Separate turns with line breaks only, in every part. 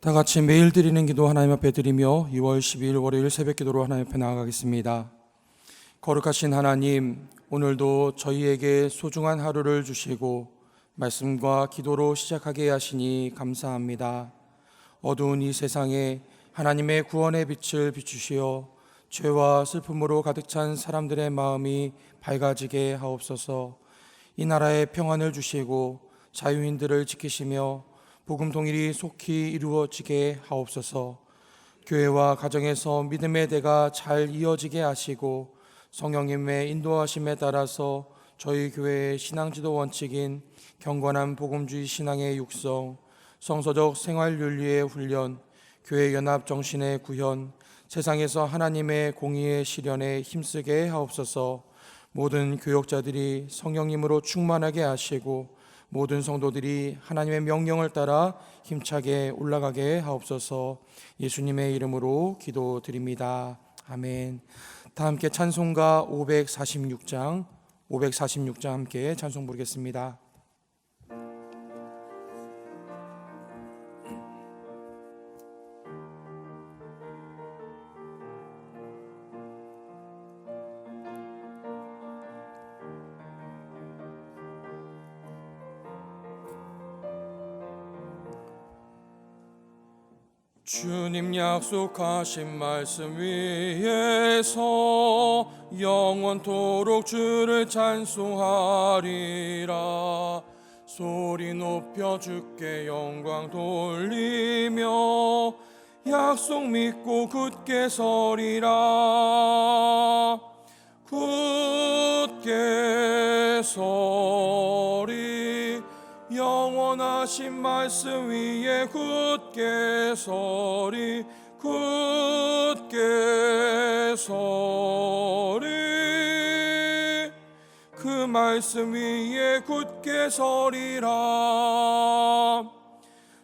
다 같이 매일 드리는 기도 하나님 앞에 드리며 2월 12일 월요일 새벽 기도로 하나님 앞에 나아가겠습니다. 거룩하신 하나님, 오늘도 저희에게 소중한 하루를 주시고 말씀과 기도로 시작하게 하시니 감사합니다. 어두운 이 세상에 하나님의 구원의 빛을 비추시어 죄와 슬픔으로 가득 찬 사람들의 마음이 밝아지게 하옵소서. 이 나라에 평안을 주시고 자유인들을 지키시며 복음 통일이 속히 이루어지게 하옵소서. 교회와 가정에서 믿음의 대가 잘 이어지게 하시고 성령님의 인도하심에 따라서 저희 교회의 신앙지도 원칙인 경건한 복음주의 신앙의 육성, 성서적 생활윤리의 훈련, 교회 연합 정신의 구현, 세상에서 하나님의 공의의 실현에 힘쓰게 하옵소서. 모든 교역자들이 성령님으로 충만하게 하시고 모든 성도들이 하나님의 명령을 따라 힘차게 올라가게 하옵소서. 예수님의 이름으로 기도드립니다. 아멘. 다 함께 찬송가 546장 함께 찬송 부르겠습니다. 주님 약속하신 말씀 위에서 영원토록 주를 찬송하리라. 소리 높여 주께 영광 돌리며 약속 믿고 굳게 서리라. 굳게 서리 영원하신 말씀 위에 굳게 서리. 굳게 서리 그 말씀 위에 굳게 서리라.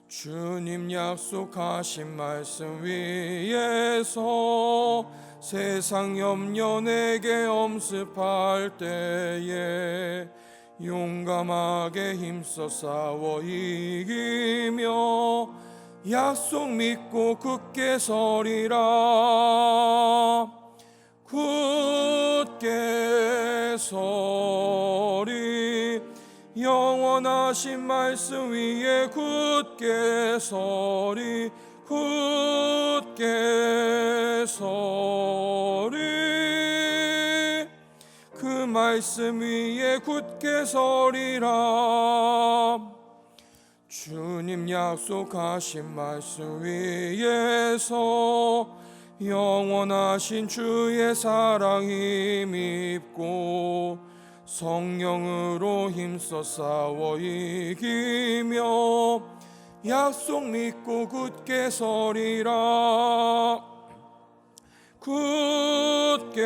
주님 약속하신 말씀 위에서 세상 염려 내게 엄습할 때에 용감하게 힘써 싸워 이기며 약속 믿고 굳게 서리라. 굳게 서리 영원하신 말씀 위에 굳게 서리. 굳게 서리 그 말씀 위에 굳게 서리라. 주님 약속하신 말씀 위에서 영원하신 주의 사랑 힘입고 성령으로 힘써 싸워 이기며 약속 믿고 굳게 서리라. 굳게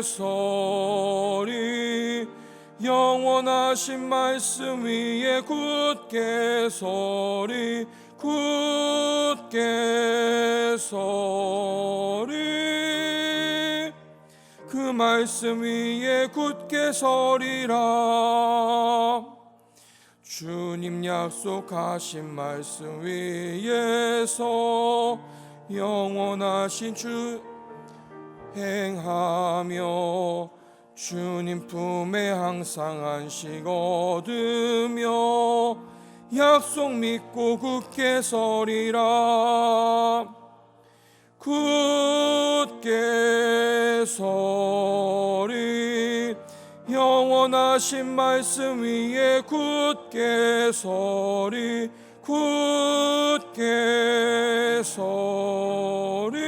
서리 영원하신 말씀 위에 굳게 서리. 굳게 서리 그 말씀 위에 굳게 서리라. 주님 약속하신 말씀 위에서 영원하신 주 행하며 주님 품에 항상 안식 얻으며 약속 믿고 굳게 서리라. 굳게 서리 영원하신 말씀 위에 굳게 서리. 굳게 서리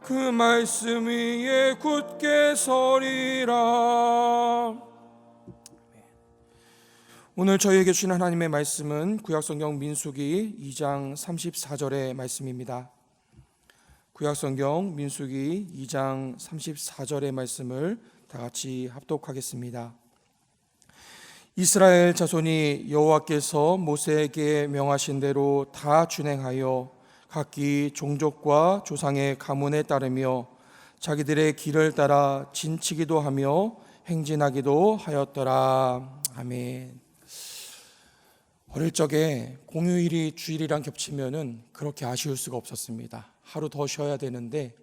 그 말씀 위에 굳게 서리라. 오늘 저희에게 주신 하나님의 말씀은 구약성경 민수기 2장 34절의 말씀입니다. 구약성경 민수기 2장 34절의 말씀을 다 같이 합독하겠습니다. 이스라엘 자손이 여호와께서 모세에게 명하신 대로 다 준행하여 각기 종족과 조상의 가문에 따르며 자기들의 길을 따라 진치기도 하며 행진하기도 하였더라. 아멘. 어릴 적에 공휴일이 주일이랑 겹치면은 그렇게 아쉬울 수가 없었습니다. 하루 더 쉬어야 되는데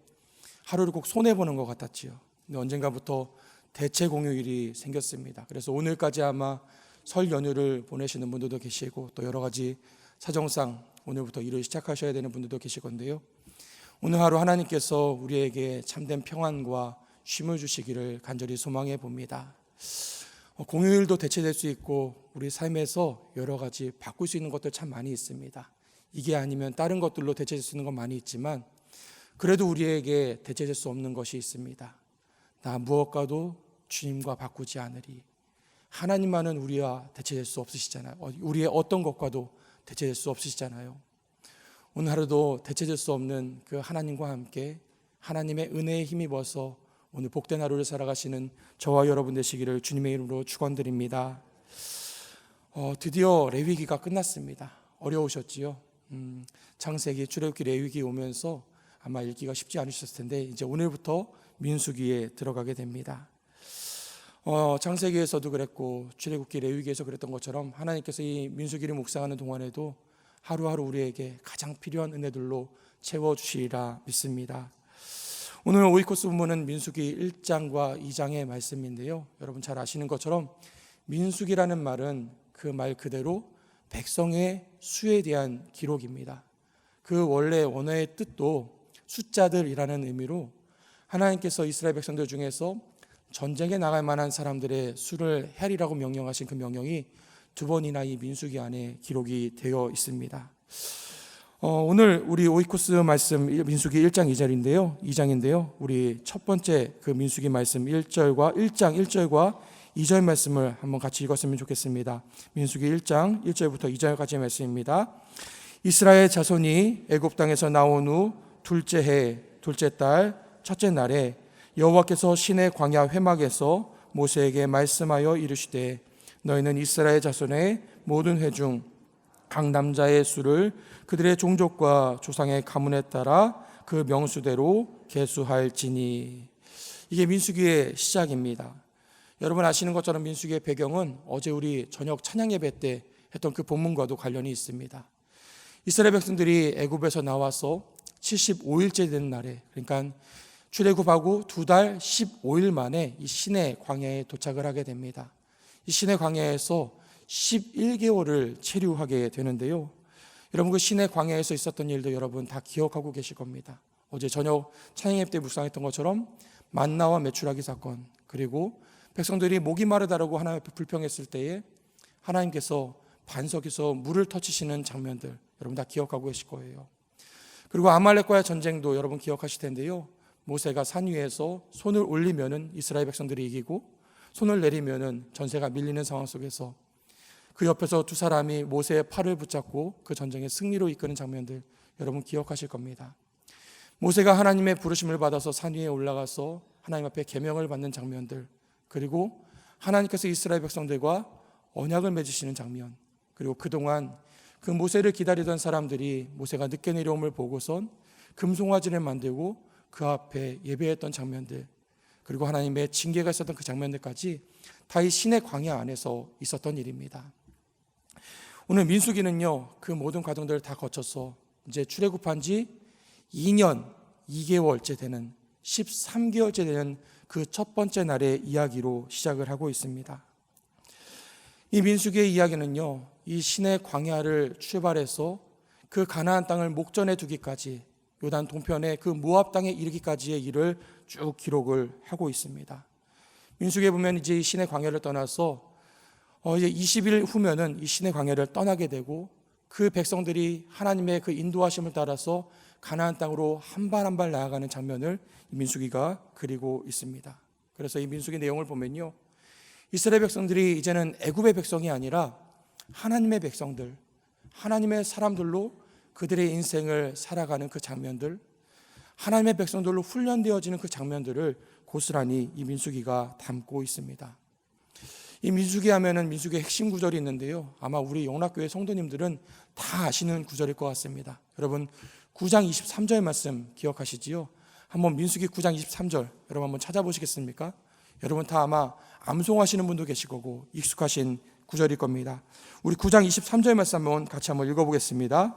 하루를 꼭 손해보는 것 같았지요. 근데 언젠가부터 대체 공휴일이 생겼습니다. 그래서 오늘까지 아마 설 연휴를 보내시는 분들도 계시고 또 여러 가지 사정상 오늘부터 일을 시작하셔야 되는 분들도 계실 건데요. 오늘 하루 하나님께서 우리에게 참된 평안과 쉼을 주시기를 간절히 소망해 봅니다. 공휴일도 대체될 수 있고 우리 삶에서 여러 가지 바꿀 수 있는 것들 참 많이 있습니다. 이게 아니면 다른 것들로 대체될 수 있는 건 많이 있지만 그래도 우리에게 대체될 수 없는 것이 있습니다. 나 무엇과도 주님과 바꾸지 않으리. 하나님만은 우리와 대체될 수 없으시잖아요. 우리의 어떤 것과도 대체될 수 없으시잖아요. 오늘 하루도 대체될 수 없는 그 하나님과 함께 하나님의 은혜에 힘입어서 오늘 복된 하루를 살아가시는 저와 여러분 되시기를 주님의 이름으로 축원드립니다. 드디어 레위기가 끝났습니다. 어려우셨지요? 창세기, 출애굽기, 레위기 오면서 아마 읽기가 쉽지 않으셨을 텐데 이제 오늘부터 민수기에 들어가게 됩니다. 창세기에서도 그랬고 출애굽기, 레위기에서 그랬던 것처럼 하나님께서 이 민수기를 묵상하는 동안에도 하루하루 우리에게 가장 필요한 은혜들로 채워주시리라 믿습니다. 오늘 오이코스 본문은 민수기 1장과 2장의 말씀인데요. 여러분 잘 아시는 것처럼 민수기라는 말은 그 말 그대로 백성의 수에 대한 기록입니다. 그 원래 원어의 뜻도 숫자들이라는 의미로 하나님께서 이스라엘 백성들 중에서 전쟁에 나갈 만한 사람들의 수를 헤아리라고 명령하신 그 명령이 두 번이나 이 민수기 안에 기록이 되어 있습니다. 오늘 우리 오이코스 말씀 민수기 1장 2장인데요. 우리 첫 번째 그 민수기 말씀 1장 1절과 2절 말씀을 한번 같이 읽었으면 좋겠습니다. 민수기 1장 1절부터 2절까지의 말씀입니다. 이스라엘 자손이 애굽 땅에서 나온 후 둘째 해 둘째 달 첫째 날에 여호와께서 시내 광야 회막에서 모세에게 말씀하여 이르시되 너희는 이스라엘 자손의 모든 회 중 각 남자의 수를 그들의 종족과 조상의 가문에 따라 그 명수대로 계수할지니. 이게 민수기의 시작입니다. 여러분 아시는 것처럼 민수기의 배경은 어제 우리 저녁 찬양 예배 때 했던 그 본문과도 관련이 있습니다. 이스라엘 백성들이 애굽에서 나와서 75일째 된 날에, 그러니까 출애굽하고 2달 15일 만에 이 시내 광야에 도착을 하게 됩니다. 이 시내 광야에서 11개월을 체류하게 되는데요. 여러분 그 시내 광야에서 있었던 일도 여러분 다 기억하고 계실 겁니다. 어제 저녁 찬양 예배 때 묵상했던 것처럼 만나와 메추라기 사건, 그리고 백성들이 목이 마르다라고 하나님 앞에 불평했을 때에 하나님께서 반석에서 물을 터치시는 장면들 여러분 다 기억하고 계실 거예요. 그리고 아말렉과의 전쟁도 여러분 기억하실 텐데요. 모세가 산 위에서 손을 올리면은 이스라엘 백성들이 이기고 손을 내리면은 전세가 밀리는 상황 속에서 그 옆에서 두 사람이 모세의 팔을 붙잡고 그 전쟁의 승리로 이끄는 장면들 여러분 기억하실 겁니다. 모세가 하나님의 부르심을 받아서 산 위에 올라가서 하나님 앞에 계명을 받는 장면들, 그리고 하나님께서 이스라엘 백성들과 언약을 맺으시는 장면, 그리고 그동안 그 모세를 기다리던 사람들이 모세가 늦게 내려옴을 보고선 금송아지를 만들고 그 앞에 예배했던 장면들, 그리고 하나님의 징계가 있었던 그 장면들까지 다 이 시내 광야 안에서 있었던 일입니다. 오늘 민수기는요 그 모든 과정들을 다 거쳐서 이제 출애굽한 지 2년 2개월째 되는 13개월째 되는 그 첫 번째 날의 이야기로 시작을 하고 있습니다. 이 민수기의 이야기는요 이 시내 광야를 출발해서 그 가나안 땅을 목전에 두기까지 요단 동편의 그 모압 땅에 이르기까지의 일을 쭉 기록을 하고 있습니다. 민수기에 보면 이제 이 시내 광야를 떠나서 이제 20일 후면은 이 시내 광야를 떠나게 되고 그 백성들이 하나님의 그 인도하심을 따라서 가나안 땅으로 한 발 한 발 나아가는 장면을 민수기가 그리고 있습니다. 그래서 이 민수기 내용을 보면요, 이스라엘 백성들이 이제는 애굽의 백성이 아니라 하나님의 백성들, 하나님의 사람들로 그들의 인생을 살아가는 그 장면들, 하나님의 백성들로 훈련되어지는 그 장면들을 고스란히 이 민수기가 담고 있습니다. 이 민수기 하면은 민수기의 핵심 구절이 있는데요, 아마 우리 영락교회 성도님들은 다 아시는 구절일 것 같습니다. 여러분 9장 23절 말씀 기억하시지요? 한번 민수기 9장 23절 여러분 한번 찾아보시겠습니까? 여러분 다 아마 암송하시는 분도 계실 거고 익숙하신 구절일 겁니다. 우리 9장 23절 말씀 같이 한번 읽어보겠습니다.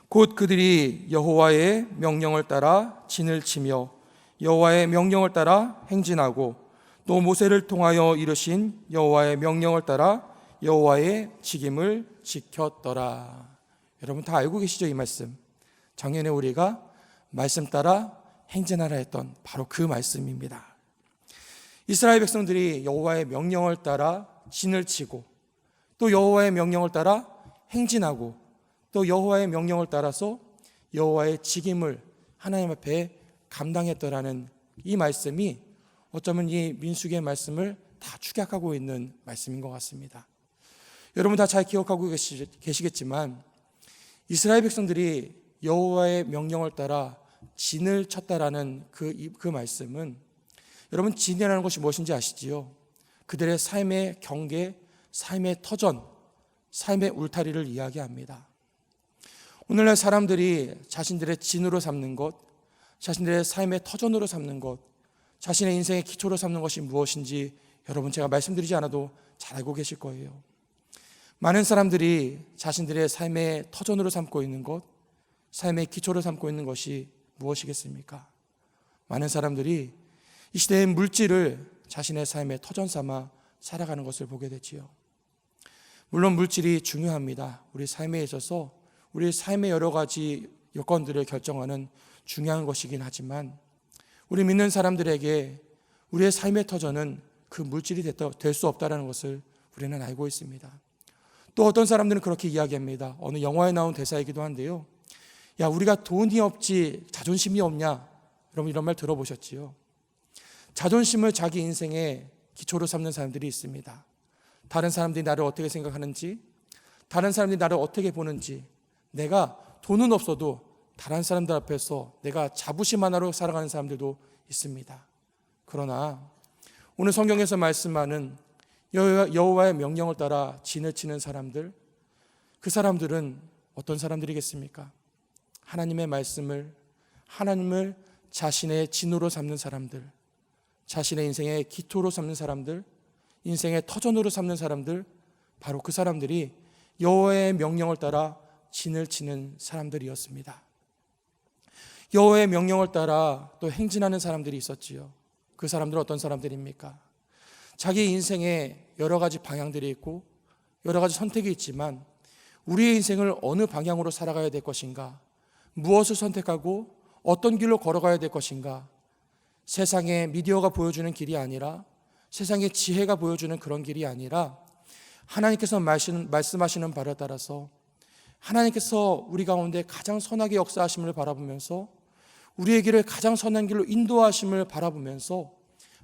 곧 그들이 여호와의 명령을 따라 진을 치며 여호와의 명령을 따라 행진하고 또 모세를 통하여 이르신 여호와의 명령을 따라 여호와의 직임을 지켰더라. 여러분 다 알고 계시죠? 이 말씀. 작년에 우리가 말씀 따라 행진하라 했던 바로 그 말씀입니다. 이스라엘 백성들이 여호와의 명령을 따라 진을 치고 또 여호와의 명령을 따라 행진하고 또 여호와의 명령을 따라서 여호와의 직임을 하나님 앞에 감당했더라는 이 말씀이 어쩌면 이 민수기의 말씀을 다 축약하고 있는 말씀인 것 같습니다. 여러분 다 잘 기억하고 계시겠지만 이스라엘 백성들이 여호와의 명령을 따라 진을 쳤다라는 그 말씀은 여러분 진이라는 것이 무엇인지 아시지요? 그들의 삶의 경계, 삶의 터전, 삶의 울타리를 이야기합니다. 오늘날 사람들이 자신들의 진으로 삼는 것, 자신들의 삶의 터전으로 삼는 것, 자신의 인생의 기초로 삼는 것이 무엇인지 여러분 제가 말씀드리지 않아도 잘 알고 계실 거예요. 많은 사람들이 자신들의 삶의 터전으로 삼고 있는 것, 삶의 기초로 삼고 있는 것이 무엇이겠습니까? 많은 사람들이 이 시대의 물질을 자신의 삶의 터전 삼아 살아가는 것을 보게 되지요. 물론 물질이 중요합니다. 우리 삶에 있어서 우리 삶의 여러 가지 여건들을 결정하는 중요한 것이긴 하지만 우리 믿는 사람들에게 우리의 삶의 터전은 그 물질이 될 수 없다는 것을 우리는 알고 있습니다. 또 어떤 사람들은 그렇게 이야기합니다. 어느 영화에 나온 대사이기도 한데요. 야, 우리가 돈이 없지 자존심이 없냐? 여러분 이런 말 들어보셨지요? 자존심을 자기 인생의 기초로 삼는 사람들이 있습니다. 다른 사람들이 나를 어떻게 생각하는지, 다른 사람들이 나를 어떻게 보는지, 내가 돈은 없어도 다른 사람들 앞에서 내가 자부심 하나로 살아가는 사람들도 있습니다. 그러나 오늘 성경에서 말씀하는 여호와의 명령을 따라 진을 치는 사람들, 그 사람들은 어떤 사람들이겠습니까? 하나님의 말씀을, 하나님을 자신의 진으로 삼는 사람들, 자신의 인생의 기초로 삼는 사람들, 인생의 터전으로 삼는 사람들, 바로 그 사람들이 여호와의 명령을 따라 진을 치는 사람들이었습니다. 여호와의 명령을 따라 또 행진하는 사람들이 있었지요. 그 사람들은 어떤 사람들입니까? 자기 인생에 여러 가지 방향들이 있고 여러 가지 선택이 있지만 우리의 인생을 어느 방향으로 살아가야 될 것인가, 무엇을 선택하고 어떤 길로 걸어가야 될 것인가, 세상의 미디어가 보여주는 길이 아니라, 세상의 지혜가 보여주는 그런 길이 아니라 하나님께서 말씀하시는 바를 따라서 하나님께서 우리 가운데 가장 선하게 역사하심을 바라보면서 우리의 길을 가장 선한 길로 인도하심을 바라보면서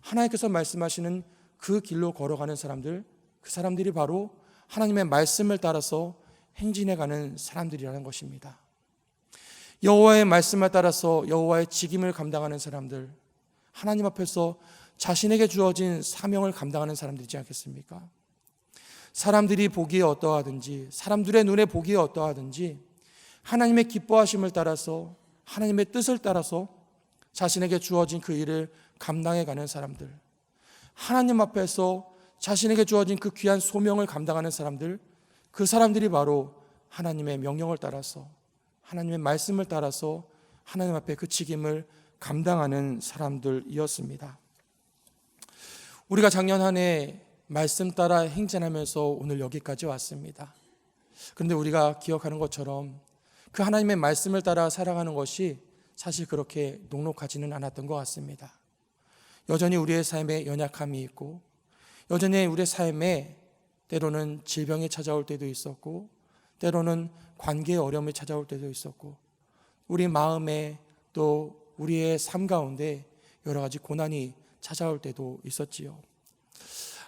하나님께서 말씀하시는 그 길로 걸어가는 사람들, 그 사람들이 바로 하나님의 말씀을 따라서 행진해가는 사람들이라는 것입니다. 여호와의 말씀을 따라서 여호와의 직임을 감당하는 사람들, 하나님 앞에서 자신에게 주어진 사명을 감당하는 사람들이지 않겠습니까? 사람들이 보기에 어떠하든지, 사람들의 눈에 보기에 어떠하든지 하나님의 기뻐하심을 따라서, 하나님의 뜻을 따라서 자신에게 주어진 그 일을 감당해가는 사람들, 하나님 앞에서 자신에게 주어진 그 귀한 소명을 감당하는 사람들, 그 사람들이 바로 하나님의 명령을 따라서, 하나님의 말씀을 따라서 하나님 앞에 그 직임을 감당하는 사람들이었습니다. 우리가 작년 한 해 말씀 따라 행진하면서 오늘 여기까지 왔습니다. 그런데 우리가 기억하는 것처럼 그 하나님의 말씀을 따라 살아가는 것이 사실 그렇게 녹록하지는 않았던 것 같습니다. 여전히 우리의 삶에 연약함이 있고, 여전히 우리의 삶에 때로는 질병이 찾아올 때도 있었고, 때로는 관계의 어려움이 찾아올 때도 있었고, 우리 마음에 또 우리의 삶 가운데 여러 가지 고난이 찾아올 때도 있었지요.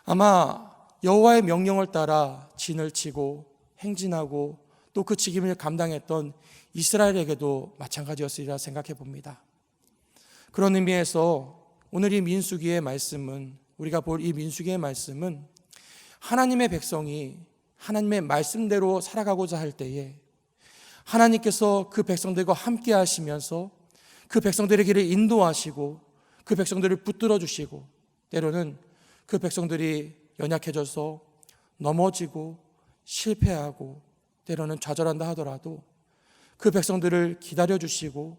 아마 여호와의 명령을 따라 진을 치고 행진하고 또 그 직임을 감당했던 이스라엘에게도 마찬가지였으리라 생각해 봅니다. 그런 의미에서 오늘 이 민수기의 말씀은, 우리가 볼 이 민수기의 말씀은 하나님의 백성이 하나님의 말씀대로 살아가고자 할 때에 하나님께서 그 백성들과 함께 하시면서 그 백성들의 길을 인도하시고 그 백성들을 붙들어 주시고, 때로는 그 백성들이 연약해져서 넘어지고 실패하고 때로는 좌절한다 하더라도 그 백성들을 기다려 주시고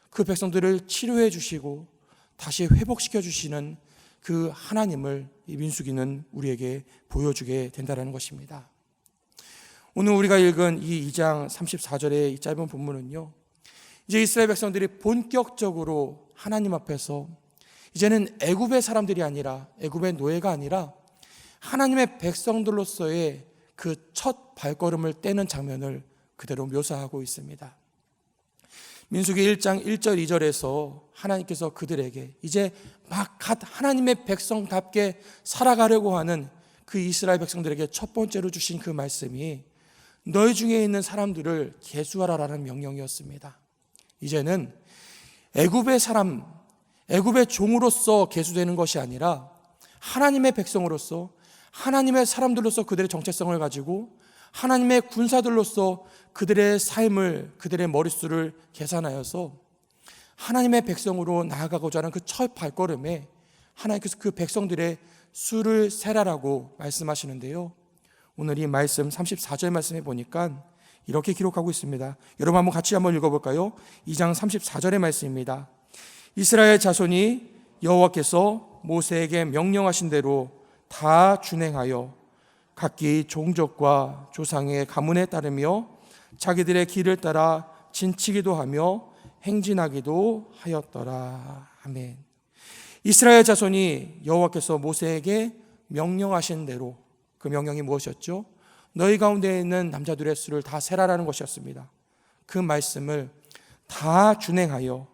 그 백성들을 치료해 주시고 다시 회복시켜 주시는 그 하나님을 이 민수기는 우리에게 보여주게 된다는 것입니다. 오늘 우리가 읽은 이 2장 34절의 이 짧은 본문은요, 이제 이스라엘 백성들이 본격적으로 하나님 앞에서 이제는 애굽의 사람들이 아니라, 애굽의 노예가 아니라 하나님의 백성들로서의 그 첫 발걸음을 떼는 장면을 그대로 묘사하고 있습니다. 민수기 1장 1절 2절에서 하나님께서 그들에게 이제 막 갓 하나님의 백성답게 살아가려고 하는 그 이스라엘 백성들에게 첫 번째로 주신 그 말씀이 너희 중에 있는 사람들을 계수하라라는 명령이었습니다. 이제는 애굽의 사람, 애굽의 종으로서 계수되는 것이 아니라 하나님의 백성으로서, 하나님의 사람들로서 그들의 정체성을 가지고 하나님의 군사들로서 그들의 삶을, 그들의 머릿수를 계산하여서 하나님의 백성으로 나아가고자 하는 그 첫 발걸음에 하나님께서 그 백성들의 수를 세라라고 말씀하시는데요, 오늘 이 말씀 34절 말씀에 보니까 이렇게 기록하고 있습니다. 여러분 같이 한번 읽어볼까요? 2장 34절의 말씀입니다. 이스라엘 자손이 여호와께서 모세에게 명령하신 대로 다 준행하여 각기 종족과 조상의 가문에 따르며 자기들의 길을 따라 진치기도 하며 행진하기도 하였더라. 아멘. 이스라엘 자손이 여호와께서 모세에게 명령하신 대로, 그 명령이 무엇이었죠? 너희 가운데 있는 남자들의 수를 다 세라라는 것이었습니다. 그 말씀을 다 준행하여,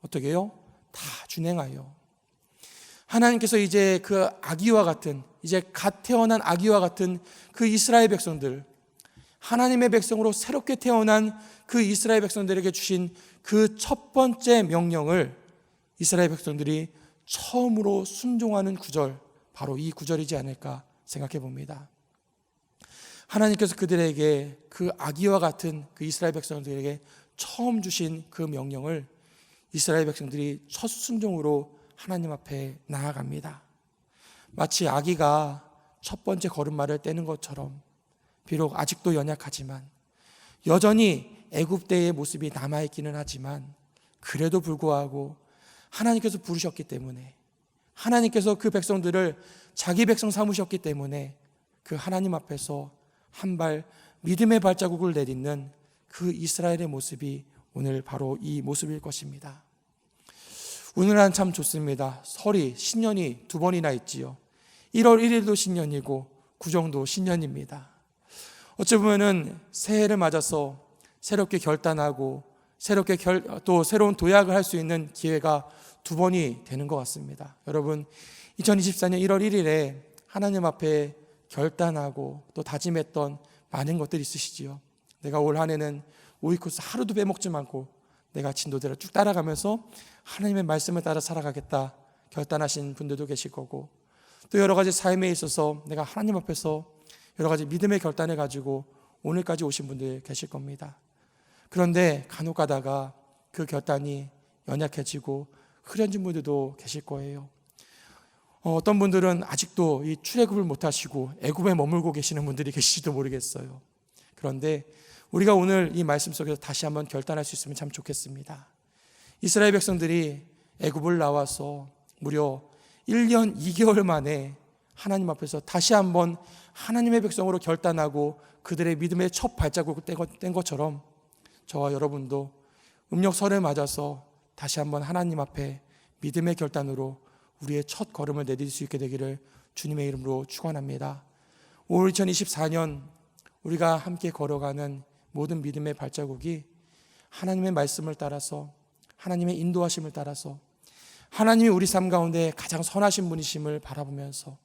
어떻게 해요? 다 준행하여. 하나님께서 이제 그 아기와 같은, 이제 갓 태어난 아기와 같은 그 이스라엘 백성들, 하나님의 백성으로 새롭게 태어난 그 이스라엘 백성들에게 주신 그 첫 번째 명령을 이스라엘 백성들이 처음으로 순종하는 구절, 바로 이 구절이지 않을까 생각해 봅니다. 하나님께서 그들에게, 그 아기와 같은 그 이스라엘 백성들에게 처음 주신 그 명령을 이스라엘 백성들이 첫 순종으로 하나님 앞에 나아갑니다. 마치 아기가 첫 번째 걸음마를 떼는 것처럼, 비록 아직도 연약하지만 여전히 애굽 때의 모습이 남아있기는 하지만, 그래도 불구하고 하나님께서 부르셨기 때문에, 하나님께서 그 백성들을 자기 백성 삼으셨기 때문에 그 하나님 앞에서 한 발 믿음의 발자국을 내딛는 그 이스라엘의 모습이 오늘 바로 이 모습일 것입니다. 오늘은 참 좋습니다. 설이, 신년이 두 번이나 있지요. 1월 1일도 신년이고 구정도 신년입니다. 어찌 보면은 새해를 맞아서 새롭게 결단하고 새롭게 또 새로운 도약을 할 수 있는 기회가 두 번이 되는 것 같습니다. 여러분, 2024년 1월 1일에 하나님 앞에 결단하고 또 다짐했던 많은 것들이 있으시지요. 내가 올 한 해는 오이코스 하루도 빼먹지 않고 내가 진도대로 쭉 따라가면서 하나님의 말씀을 따라 살아가겠다 결단하신 분들도 계실 거고, 또 여러 가지 삶에 있어서 내가 하나님 앞에서 여러 가지 믿음의 결단을 가지고 오늘까지 오신 분들 계실 겁니다. 그런데 간혹 가다가 그 결단이 연약해지고 흐려진 분들도 계실 거예요. 어떤 분들은 아직도 이 출애굽을 못하시고 애굽에 머물고 계시는 분들이 계실지도 모르겠어요. 그런데 우리가 오늘 이 말씀 속에서 다시 한번 결단할 수 있으면 참 좋겠습니다. 이스라엘 백성들이 애굽을 나와서 무려 1년 2개월 만에 하나님 앞에서 다시 한번 하나님의 백성으로 결단하고 그들의 믿음의 첫 발자국을 뗀 것처럼 저와 여러분도 음력설을 맞아서 다시 한번 하나님 앞에 믿음의 결단으로 우리의 첫 걸음을 내딜 수 있게 되기를 주님의 이름으로 축원합니다. 올 2024년 우리가 함께 걸어가는 모든 믿음의 발자국이 하나님의 말씀을 따라서, 하나님의 인도하심을 따라서, 하나님이 우리 삶 가운데 가장 선하신 분이심을 바라보면서,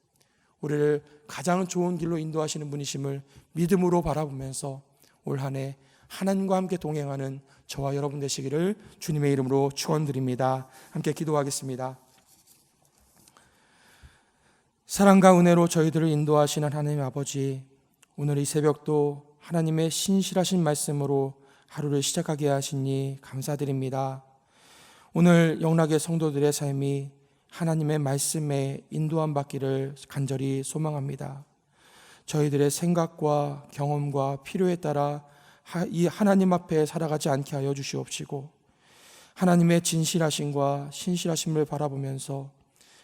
우리를 가장 좋은 길로 인도하시는 분이심을 믿음으로 바라보면서 올 한 해 하나님과 함께 동행하는 저와 여러분 되시기를 주님의 이름으로 축원드립니다. 함께 기도하겠습니다. 사랑과 은혜로 저희들을 인도하시는 하나님 아버지, 오늘 이 새벽도 하나님의 신실하신 말씀으로 하루를 시작하게 하시니 감사드립니다. 오늘 영락의 성도들의 삶이 하나님의 말씀에 인도함 받기를 간절히 소망합니다. 저희들의 생각과 경험과 필요에 따라 이 하나님 앞에 살아가지 않게 하여 주시옵시고, 하나님의 진실하심과 신실하심을 바라보면서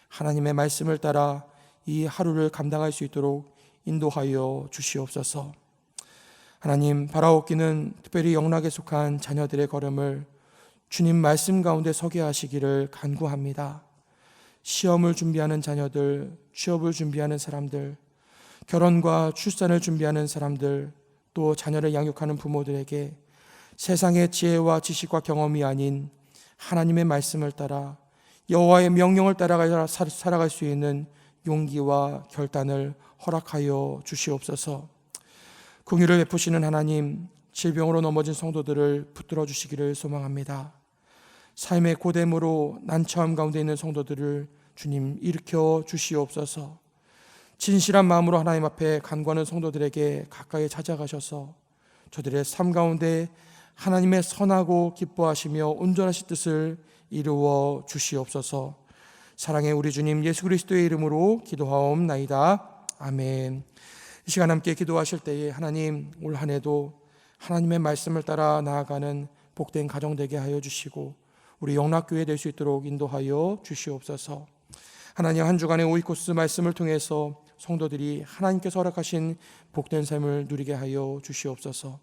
하나님의 말씀을 따라 이 하루를 감당할 수 있도록 인도하여 주시옵소서. 하나님, 바라옵기는 특별히 영락에 속한 자녀들의 걸음을 주님 말씀 가운데 서게 하시기를 간구합니다. 시험을 준비하는 자녀들, 취업을 준비하는 사람들, 결혼과 출산을 준비하는 사람들, 또 자녀를 양육하는 부모들에게 세상의 지혜와 지식과 경험이 아닌 하나님의 말씀을 따라 여호와의 명령을 따라 살아갈 수 있는 용기와 결단을 허락하여 주시옵소서. 긍휼을 베푸시는 하나님, 질병으로 넘어진 성도들을 붙들어 주시기를 소망합니다. 삶의 고됨으로 난처함 가운데 있는 성도들을 주님 일으켜 주시옵소서. 진실한 마음으로 하나님 앞에 간구하는 성도들에게 가까이 찾아가셔서 저들의 삶 가운데 하나님의 선하고 기뻐하시며 온전하신 뜻을 이루어 주시옵소서. 사랑의 우리 주님 예수 그리스도의 이름으로 기도하옵나이다. 아멘. 이 시간 함께 기도하실 때에 하나님, 올 한 해도 하나님의 말씀을 따라 나아가는 복된 가정 되게 하여 주시고 우리 영락교회 될 수 있도록 인도하여 주시옵소서. 하나님, 한 주간의 오이코스 말씀을 통해서 성도들이 하나님께서 허락하신 복된 삶을 누리게 하여 주시옵소서.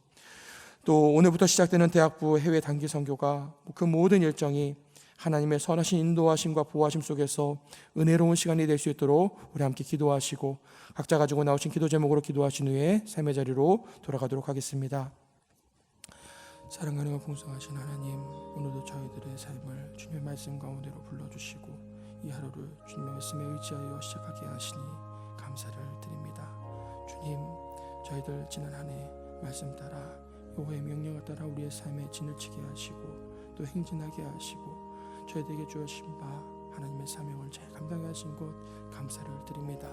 또 오늘부터 시작되는 대학부 해외 단기 선교가 그 모든 일정이 하나님의 선하신 인도하심과 보호하심 속에서 은혜로운 시간이 될 수 있도록 우리 함께 기도하시고 각자 가지고 나오신 기도 제목으로 기도하신 후에 삶의 자리로 돌아가도록 하겠습니다. 사랑하는 풍성하신 하나님, 오늘도 저희들의 삶을 주님의 말씀 가운데로 불러주시고 이 하루를 주님의 말씀에 의지하여 시작하게 하시니 감사를 드립니다. 주님, 저희들 지난 한 해 말씀 따라 여호와의 명령을 따라 우리의 삶에 진을 치게 하시고 또 행진하게 하시고 저희들에게 주어진 바 하나님의 사명을 잘 감당해 하신 것 감사를 드립니다.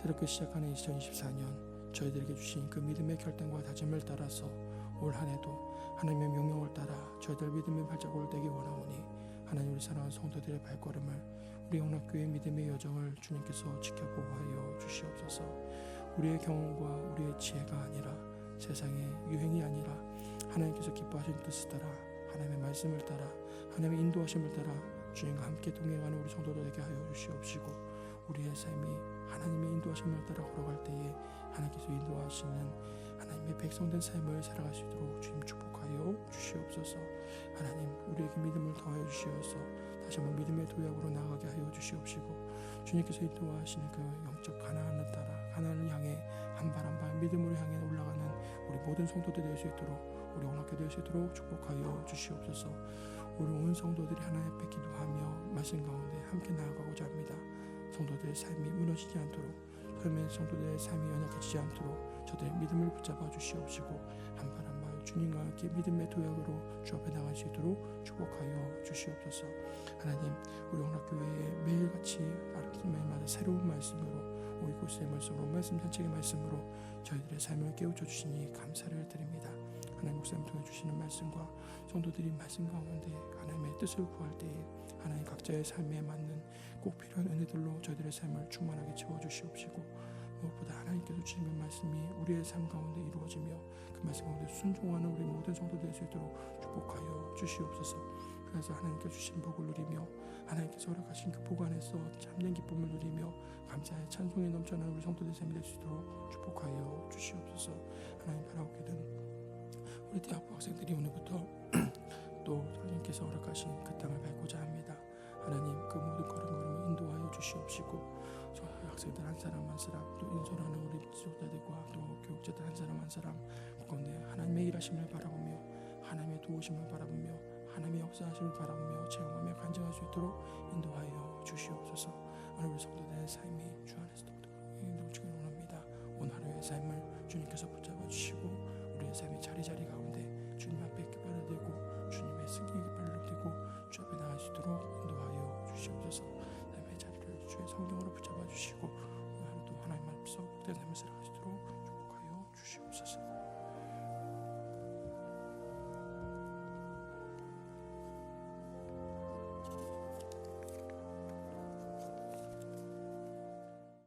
새롭게 시작하는 2024년 저희들에게 주신 그 믿음의 결단과 다짐을 따라서 올 한 해도 하나님의 명령을 따라 저희들 믿음의 발자국을 떼기 원하오니 하나님, 우리 사랑하는 성도들의 발걸음을 우리 영락교회 믿음의 여정을 주님께서 지켜보호하여 주시옵소서. 우리의 경험과 우리의 지혜가 아니라 세상의 유행이 아니라 하나님께서 기뻐하신 뜻을 따라 하나님의 말씀을 따라 하나님의 인도하심을 따라 주님과 함께 동행하는 우리 성도들에게 하여 주시옵시고 우리의 삶이 하나님의 인도하심을 따라 걸어갈 때에 하나님께서 인도하시는 하나님의 백성된 삶을 살아갈 수 있도록 주님 축복하여 주시옵소서. 하나님, 우리에게 믿음을 더하여 주시어서 다시 한번 믿음의 도약으로 나아가게 하여 주시옵시고 주님께서 인도하시는 그 영적 가나안을 따라 가나안을 향해 한 발 한 발 믿음으로 향해 올라가는 우리 모든 성도들이 될 수 있도록 우리 영락교회 될 수 있도록 축복하여 주시옵소서. 우리 온 성도들이 하나님 앞에 기도하며 말씀 가운데 함께 나아가고자 합니다. 성도들의 삶이 무너지지 않도록, 그러면 성도들의 삶이 연약해지지 않도록 저들의 믿음을 붙잡아 주시옵시고 한 발 한 발 주님과 함께 믿음의 도약으로 주 앞에 나갈 수 있도록 축복하여 주시옵소서. 하나님, 우리 영락교회에 매일같이 매일마다 새로운 말씀으로 오이코스의 말씀으로 말씀 산책의 말씀으로 저희들의 삶을 깨우쳐 주시니 감사를 드립니다. 하나님, 목사님 통해 주시는 말씀과 성도들이 말씀 가운데 하나님의 뜻을 구할 때에 하나님 각자의 삶에 맞는 꼭 필요한 은혜들로 저희들의 삶을 충만하게 채워주시옵시고 무엇보다 하나님께서 주시는 말씀이 우리의 삶 가운데 이루어지며 그 말씀 가운데 순종하는 우리 모든 성도들 될 수 있도록 축복하여 주시옵소서. 그래서 하나님께서 주신 복을 누리며 하나님께서 허락하신 그 복 안에서 참된 기쁨을 누리며 감사의 찬송이 넘쳐나는 우리 성도들 삶이 될 수 있도록 축복하여 주시옵소서. 하나님, 바라옵기는 우리 대학부 학생들이 오늘부터 또 하나님께서 허락하신 그 땅을 밟고자 합니다. 하나님, 그 모든 걸음걸음을 인도하여 주시옵시고 저 학생들 한 사람 한 사람 또 인솔하는 우리 지도자들과 또 교육자들 한 사람 한 사람 가운데 하나님의 일하심을 바라보며 하나님의 도우심을 바라보며 하나님의 역사하심을 바라보며 체험하며 간증할 수 있도록 인도하여 주시옵소서. 오늘 우리 성도들의 삶이 주 안에서 넘치기 원합니다. 오늘 하루의 삶을 주님께서 붙잡아 주시고 우리의 삶의 자리자리 가운데 주님 앞에 깃발을 들고 주님의 승리의 깃발을 들고 주 앞에 나갈 수 있도록 인도하여 주시옵소서. 삶의 자리를 주의 성령으로 붙잡아 주시고 오늘 하루도 하나님 앞에서 복된 삶을 살아갈 수 있도록 축복하여 주시옵소서.